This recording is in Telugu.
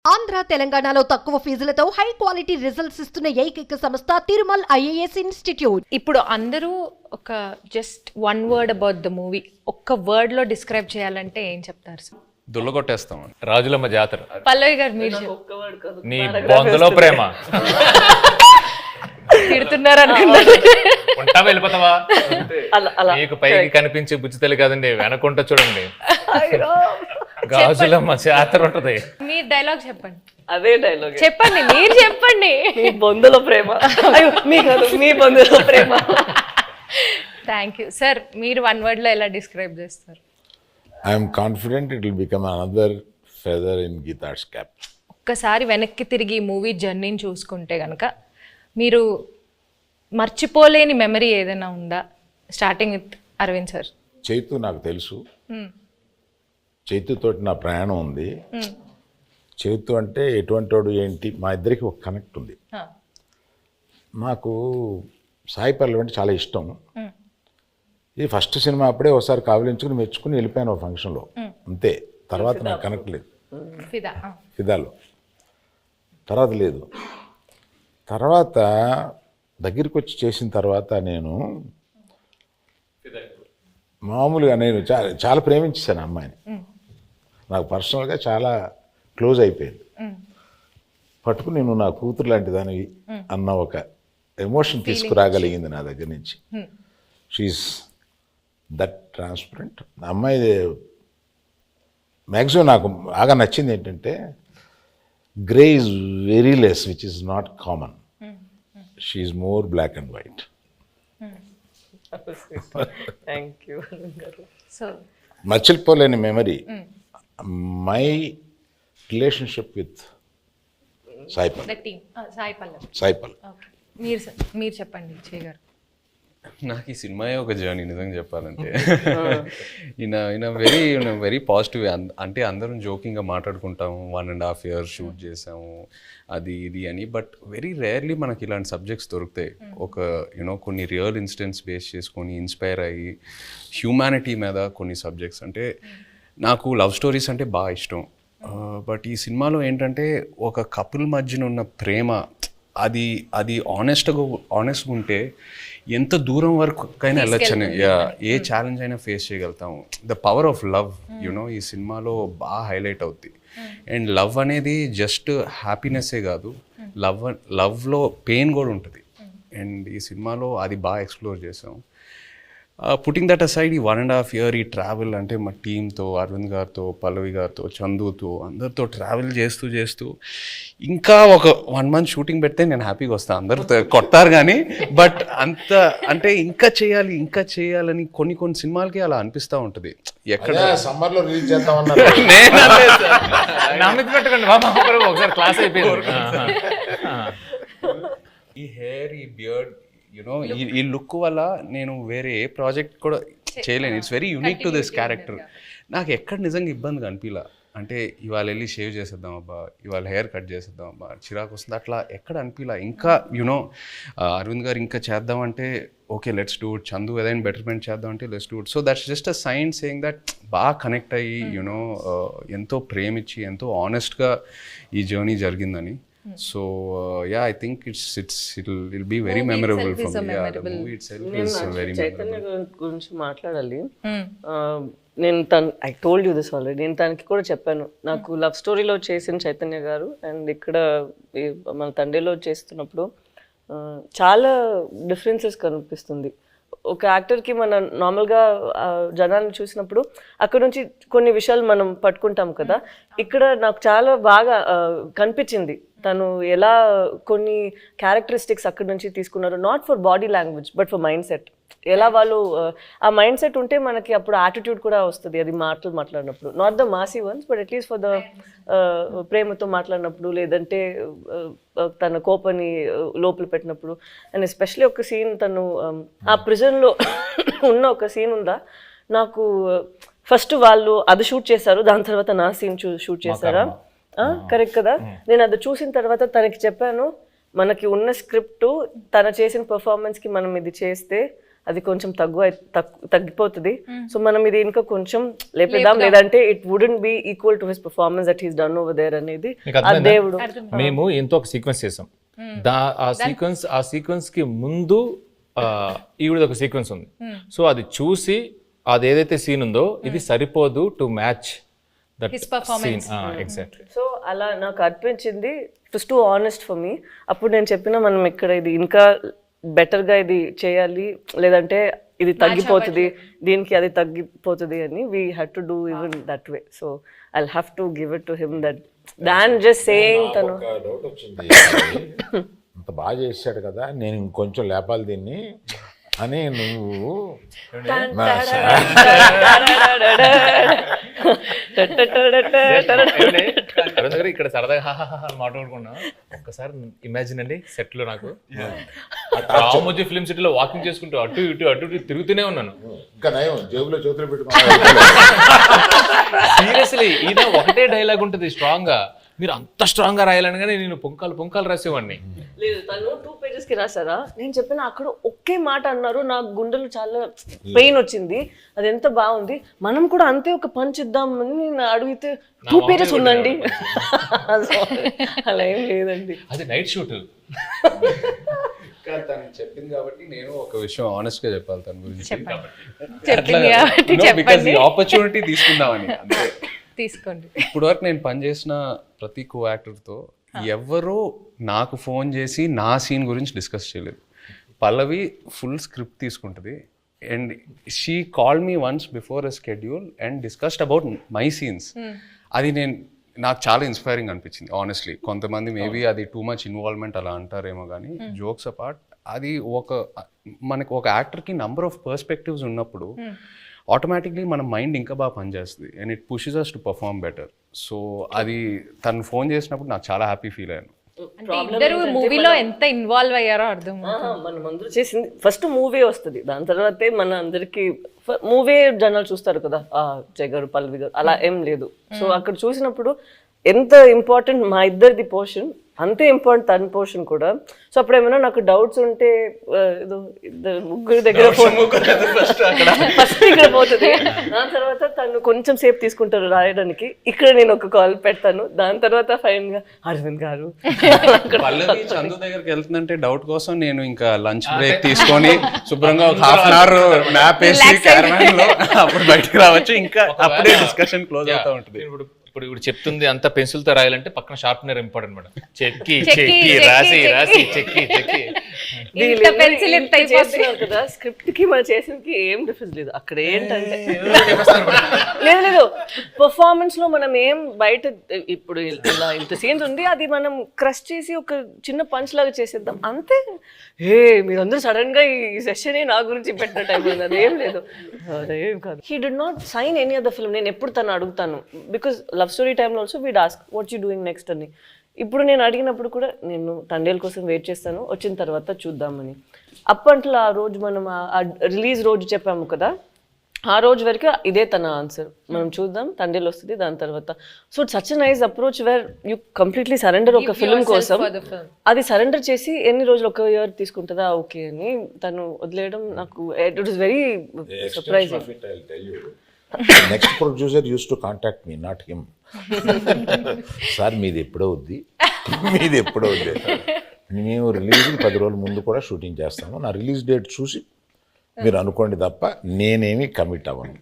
ఆంధ్ర తెలంగాణలో తక్కువ ఫీజులతో హై క్వాలిటీ రిజల్ట్స్ ఇస్తున్న ఏకైక సంస్థ తిరుమల్ ఐఏఎస్ ఇన్స్టిట్యూట్. ఇప్పుడు అందరూ ఒక just one word about the movie ఒక్క వర్డ్ లో డిస్క్రైబ్ చేయాలంటే ఏం చెప్తారు సార్? దుల్లగొట్టేస్తాం. రాజులమ్మ జాతర. పల్లవి గారు మీరు నీ బొందలో ప్రేమ. తిడుతున్నారు అనుకున్నారు. ఉంటా వెళ్ళిపోతావా? నీకు పైకి కనిపించే బుజ్జితల్లి కాదండి, వెనకుంటా చూడండి. గాజులమ్మ జాతర ఉంటది. మీ డైలాగ్ చెప్పండి. అదే డైలాగ్ చెప్పండి, మీరు చెప్పండి. మీ బొందులో ప్రేమ. మీ బొందులో ప్రేమ. Thank you sir. మీరు వన్ వర్డ్ లో ఎలా డిస్క్రైబ్ చేస్తారు? I am confident it will become another feather in Geeta's cap. ఒక్కసారి వెనక్కి తిరిగి మూవీ జర్నీని చూసుకుంటే కనుక మీరు మర్చిపోలేని మెమరీ ఏదైనా ఉందా? Starting with Aravind sir. Chaitu నాకు తెలుసు, చైతుతోటి నా ప్రయాణం ఉంది. చైతు అంటే ఎటువంటి వాడు ఏంటి, మా ఇద్దరికి ఒక కనెక్ట్ ఉంది. నాకు సాయి పల్లవి అంటే చాలా ఇష్టం. ఇది ఫస్ట్ సినిమా అప్పుడే ఒకసారి కావలించుకుని మెచ్చుకుని వెళ్ళిపోయాను ఒక ఫంక్షన్లో, అంతే. తర్వాత నాకు కనెక్ట్ లేదు. ఫిదాలో తర్వాత లేదు. తర్వాత దగ్గరికి వచ్చి చేసిన తర్వాత నేను మామూలుగా చాలా ప్రేమించేశాను అమ్మాయిని. నాకు పర్సనల్గా చాలా క్లోజ్ అయిపోయింది. పట్టుకుని నేను నా కూతురు లాంటి దానివి అన్న ఒక ఎమోషన్ తీసుకురాగలిగింది నా దగ్గర నుంచి. She's that transparent. అమ్మాయి మ్యాక్సిమం నాకు బాగా నచ్చింది ఏంటంటే grey is very less, which is not common. She's more black and white. Thank you. మర్చిపోలేని memory my relationship with Sai Pallavi. మీరు చెప్పండి విజయ్ గారు. నాకు ఈ సినిమాయే ఒక జర్నీ నిజంగా చెప్పాలంటే. ఈయన వెరీ పాజిటివ్. అంటే అందరం జోకింగ్గా మాట్లాడుకుంటాము, 1.5 years షూట్ చేసాము అది ఇది అని. బట్ వెరీ రేర్లీ మనకి ఇలాంటి సబ్జెక్ట్స్ దొరుకుతాయి. ఒక కొన్ని రియల్ ఇన్సిడెంట్స్ బేస్ చేసుకొని ఇన్స్పైర్ అయ్యి హ్యూమానిటీ మీద కొన్ని సబ్జెక్ట్స్. అంటే నాకు లవ్ స్టోరీస్ అంటే బాగా ఇష్టం. బట్ ఈ సినిమాలో ఏంటంటే ఒక కపుల్ మధ్యన ఉన్న ప్రేమ అది ఆనెస్ట్గా ఉంటే ఎంత దూరం వరకైనా వెళ్ళొచ్చని, ఏ ఛాలెంజ్ అయినా ఫేస్ చేయగలుగుతాము. ద పవర్ ఆఫ్ లవ్ ఈ సినిమాలో బాగా హైలైట్ అవుద్ది. అండ్ లవ్ అనేది జస్ట్ హ్యాపీనెస్సే కాదు, లవ్లో పెయిన్ కూడా ఉంటుంది. అండ్ ఈ సినిమాలో అది బాగా ఎక్స్ప్లోర్ చేసాం. పుట్టింగ్ దట్ అసైడ్, ఈ 1.5 years ఈ ట్రావెల్ అంటే మా టీంతో, అరవింద్ గారితో, పల్లవి గారితో, చందుతో అందరితో ట్రావెల్ చేస్తూ ఇంకా ఒక 1 month షూటింగ్ పెడితే నేను హ్యాపీగా వస్తాను. అందరూ కొడతారు కానీ, బట్ అంత అంటే ఇంకా చేయాలని కొన్ని సినిమాలకి అలా అనిపిస్తూ ఉంటుంది. ఎక్కడ సమ్మర్లో రిలీజ్ చేద్దామన్నారు. ఒకసారి క్లాస్ అయిపోయింది. ఈ హెయిర్, ఈ బియర్డ్, ఈ లుక్ వల్ల నేను వేరే ఏ ప్రాజెక్ట్ కూడా చేయలేను. It's very unique to this character. నాకు ఎక్కడ నిజంగా ఇబ్బందిగా అనిపించలా. అంటే ఇవాళ వెళ్ళి షేవ్ చేసేద్దాం అబ్బా, ఇవాళ హెయిర్ కట్ చేసేద్దాం అబ్బా, చిరాకు వస్తుంది, అట్లా ఎక్కడ అనిపించలా. ఇంకా అరవింద్ గారు ఇంకా చేద్దామంటే okay let's do it, Chandu ఏదైనా బెటర్మెంట్ చేద్దాం అంటే let's do it. So that's just a sign saying that బాగా కనెక్ట్ అయ్యి ఎంతో ప్రేమించి ఎంతో ఆనెస్ట్గా ఈ జర్నీ జరిగిందని. So yeah, I think it'll be very memorable for me. Yeah, the movie itself is very Chaitanya memorable. గురించి మాట్లాడాలి. నేను I told you this already. నేను తనకి కూడా చెప్పాను, నాకు లవ్ స్టోరీలో చేసిన చైతన్య గారు అండ్ ఇక్కడ మన తండ్రిలో చేస్తున్నప్పుడు చాలా డిఫరెన్సెస్ కనిపిస్తుంది. ఒక యాక్టర్కి మనం నార్మల్గా జనాన్ని చూసినప్పుడు అక్కడ నుంచి కొన్ని విషయాలు మనం పట్టుకుంటాం కదా. ఇక్కడ నాకు చాలా బాగా కనిపించింది తను ఎలా కొన్ని క్యారెక్టరిస్టిక్స్ అక్కడి నుంచి తీసుకున్నారు. Not for body language but for mind set. ఎలా వాళ్ళు ఆ మైండ్ సెట్ ఉంటే మనకి అప్పుడు యాటిట్యూడ్ కూడా వస్తుంది. అది మాట్లాడినప్పుడు not the Masih once but at least for the ప్రేమతో మాట్లాడినప్పుడు, లేదంటే తన కోపాన్ని లోపల పెట్టినప్పుడు. అండ్ ఎస్పెషలీ ఒక సీన్ తను ఆ ప్రిజన్లో ఉన్న ఒక సీన్ ఉందా, నాకు ఫస్ట్ వాళ్ళు అది షూట్ చేశారు, దాని తర్వాత నా సీన్ షూట్ చేశారా? కరెక్ట్ కదా. నేను అది చూసిన తర్వాత తనకి చెప్పాను, మనకి ఉన్న స్క్రిప్ట్ తన చేసిన పర్ఫార్మెన్స్కి మనం ఇది చేస్తే అది కొంచెం తగ్గిపోతుంది. సో మనం ఇది ఇంకా కొంచెం లేపేద్దాం, లేదంటే it wouldn't be equal to his performance that he's done over there అనేది ఆ దేవుడు. మేము ఎంతో ఒక సీక్వెన్స్ చేసాం, ఆ సీక్వెన్స్ కి ముందు ఈవిడ ఒక సీక్వెన్స్ ఉంది. సో అది చూసి అది ఏదైతే సీన్ ఉందో ఇది సరిపోదు to match that scene. Exactly. So అలా నాకు అనిపించింది, it was too honest for me. అప్పుడు నేను చెప్పిన మనం ఇక్కడ ఇది ఇంకా బెటర్గా ఇది చేయాలి, లేదంటే ఇది తగ్గిపోతుంది, దీనికి అది తగ్గిపోతుంది అని we had to do even that way. So I have to give it to him that than just saying. తను డౌట్ వచ్చింది, అంత బాగా చేశాడు కదా, నేను ఇంకొంచెం లేపాలి దీన్ని అని నువ్వు ఇక్కడ సరదాగా మాట్లాడుకున్నా. ఒక్కసారి ఇమాజిన్ అండి, సెట్ లో నాకు రామోజీ ఫిల్మ్ సిటీలో వాకింగ్ చేసుకుంటూ అటు ఇటు తిరుగుతూనే ఉన్నాను. ఇంకా నయం జేబులో చేతులు పెట్టుకున్నా. సీరియస్లీ ఈయన ఒకటే డైలాగ్ ఉంటుంది స్ట్రాంగ్ గా, మీరు అంత స్ట్రాంగ్ గా రాయాలనగానే నేను పొంకాలు రాసేవాడిని. లేదు, తను 2 pages కి రాసారా, నేను చెప్పిన అక్కడ ఒకే మాట అన్నారు, నాకు గుండెలు చాలా పెయిన్ వచ్చింది, అది ఎంత బాగుంది, మనం కూడా అంతే ఒక పంచ్ ఇద్దామని నేను అడిగితే 2 pages ఉందండి. అలా ఏం లేదండి, అది నైట్ షూట్. తను చెప్పింది కాబట్టి నేను ఒక విషయం ఆనెస్ట్ గా చెప్పాలి తన గురించి. ఆపర్చునిటీ తీసుకుందామని అంతే. తీసుకోండి. ఇప్పుడు వరకు నేను పనిచేసిన ప్రతి కో యాక్టర్తో ఎవరో నాకు ఫోన్ చేసి నా సీన్ గురించి డిస్కస్ చేయలేదు. పల్లవి ఫుల్ స్క్రిప్ట్ తీసుకుంటుంది and she call me once before a schedule and discussed about my scenes. అది నాకు చాలా ఇన్స్పైరింగ్ అనిపించింది ఆనెస్ట్లీ. కొంతమంది మేబీ అది టూ మచ్ ఇన్వాల్వ్మెంట్ అలా అంటారేమో కానీ జోక్స్ అపార్ట్, అది మనకు ఒక యాక్టర్కి నంబర్ ఆఫ్ పర్స్పెక్టివ్స్ ఉన్నప్పుడు ఆటోమేటిక్లీ మన మైండ్ ఇంకా బాగా పనిచేస్తుంది and it pushes us to perform better. So అది తను ఫోన్ చేసినప్పుడు నాకు చాలా హ్యాపీ ఫీల్ అయ్యాను. ఇద్దరు మూవీలో ఎంత ఇన్వాల్వ్ అయ్యారో అర్థం. మనం అందరూ చేసింది ఫస్ట్ మూవీ వస్తుంది, దాని తర్వాతే మన అందరికి మూవీ జనాలు చూస్తారు కదా, జయ్ గారు పల్లవి గారు అలా ఏం లేదు. సో అక్కడ చూసినప్పుడు ఎంత ఇంపార్టెంట్ మా ఇద్దరిది పోర్షన్, అంతే ఇంపార్టెంట్ తన పోర్షన్ కూడా. సో అప్పుడు ఏమైనా నాకు డౌట్స్ ఉంటే ఏదో ముగ్గురు దగ్గర ఫస్ట్ ఇక్కడ పోతుంది, దాని తర్వాత తను కొంచెం సేపు తీసుకుంటారు రాయడానికి, ఇక్కడ నేను ఒక కాల్ పెడతాను, దాని తర్వాత ఫైన్ గా అరవింద్ గారు. పల్లవి చందు దగ్గరికి వెళ్తుందంటే డౌట్ కోసం నేను ఇంకా లంచ్ బ్రేక్ తీసుకొని శుభ్రంగా ఒక ½ hour మ్యాప్ వేసి క్యారవాన్ లో అప్పుడు బయటకు రావచ్చు, ఇంకా అప్పుడే డిస్కషన్ క్లోజ్ అవుతా ఉంటుంది. ఇప్పుడు చెప్తుంది అంతా పెన్సిల్ తో రాయాలంటే పక్కన షార్ప్నర్ ఇంపార్టెంట్ మేడం. చెక్కి రాసి చెక్కి కదా, స్క్రిప్ట్ కి మనం చేసినకి ఏం డిఫరెన్స్ లేదు. అక్కడ ఏంటంటే లేదు పర్ఫార్మెన్స్ లో మనం ఏం బయట ఇప్పుడు ఇలా ఇంత సీన్స్ ఉంది, అది మనం క్రష్ చేసి ఒక చిన్న పంచ్ లాగా చేసేద్దాం అంతే. మీరందరూ సడన్ గా ఈ సెషన్ నా గురించి పెట్టిన టైం ఉంది, అదేం లేదు, అదేం కాదు. He did not sign any other film. నేను ఎప్పుడు తను అడుగుతాను, బికాస్ లవ్ స్టోరీ టైంలో also we'd ask what you doing next అని. ఇప్పుడు నేను అడిగినప్పుడు కూడా నేను తండేల కోసం వెయిట్ చేస్తాను, వచ్చిన తర్వాత చూద్దామని. అప్పట్లో ఆ రోజు మనం రిలీజ్ రోజు చెప్పాము కదా, ఆ రోజు వరకు ఇదే తన ఆన్సర్, మనం చూద్దాం తండేలు వస్తుంది దాని తర్వాత. So it's such nice approach where you completely surrender ఒక ఫిల్మ్ కోసం. అది సరెండర్ చేసి ఎన్ని రోజులు, 1 year తీసుకుంటుందా ఓకే అని తను వదిలేయడం నాకు it was very surprising. Next producer use to contact me, not him. Sir మీది ఎప్పుడో వద్ది, మేము రిలీజ్కి 10 రోజుల ముందు కూడా షూటింగ్ చేస్తాము, నా రిలీజ్ డేట్ చూసి మీరు అనుకోండి తప్ప నేనేమి కమిట్ అవ్వను.